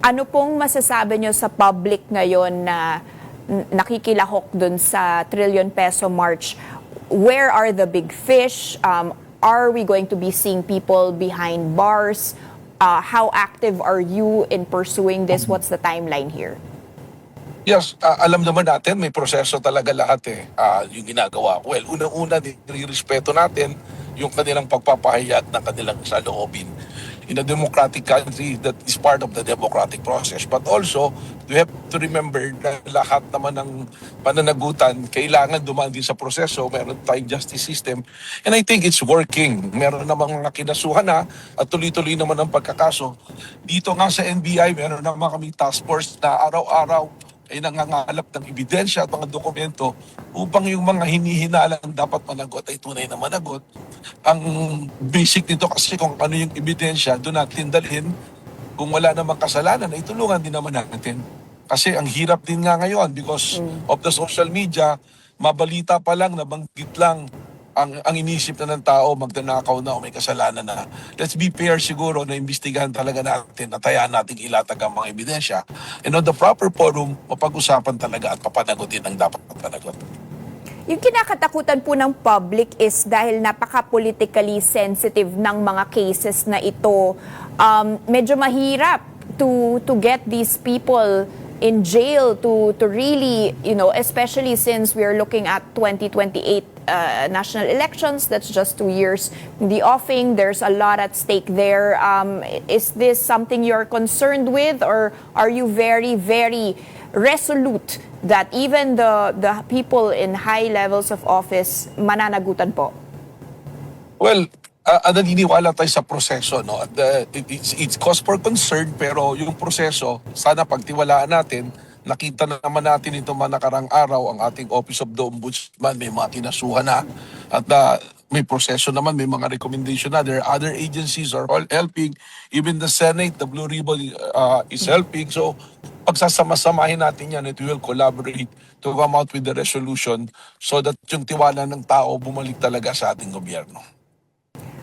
Ano pong masasabi nyo sa public ngayon na nakikilahok dun sa trillion peso march? Where are the big fish? Are we going to be seeing people behind bars? How active are you in pursuing this? What's the timeline here? Yes, alam naman natin may proseso talaga lahat yung ginagawa. Well, unang-una, nire-respeto natin yung kanilang pagpapahayag ng kanilang saloobin. In a democratic country, that is part of the democratic process. But also, we have to remember na lahat naman ng pananagutan kailangan dumaan din sa proseso. Meron tayong justice system. And I think it's working. Meron namang mga kinasuhan na at tuloy-tuloy naman ang pagkakaso. Dito nga sa NBI, meron naman kami task force na araw-araw ay nangangalap ng ebidensya at mga dokumento upang yung mga hinihinalang dapat managot ay tunay na managot. Ang basic nito kasi kung ano yung ebidensya, doon natin dalhin. Kung wala namang kasalanan, ay tulungan din naman natin. Kasi ang hirap din nga ngayon because of the social media, mabalita pa lang, nabanggit lang ang inisip na ng tao, magdanakaw na o may kasalanan na. Let's be fair siguro na imbestigahan talaga natin at hayaan natin ilatag ang mga ebidensya. And on the proper forum, mapag-usapan talaga at papanagutin ang dapat panagot. Yung kinakatakutan po ng public is dahil napaka-politically sensitive ng mga cases na ito, medyo mahirap to get these people in jail to really, especially since we're looking at 2028 national elections. That's just 2 years in the offing. There's a lot at stake there. Is this something you're concerned with, or are you very, very resolute that even the people in high levels of office mananagutan po? Well, naniniwala tayo sa proseso, no? It's cause for concern, pero yung proseso, sana pagtiwalaan natin. Nakita na naman natin ito mga nakarang araw, ang ating Office of the Ombudsman, may mga kinasuhan na. At may proseso naman, may mga recommendation na. There are other agencies are all helping. Even the Senate, the Blue Ribbon is helping. So, pagsasama-samahin natin yan, it will collaborate to come out with the resolution so that yung tiwala ng tao bumalik talaga sa ating gobyerno.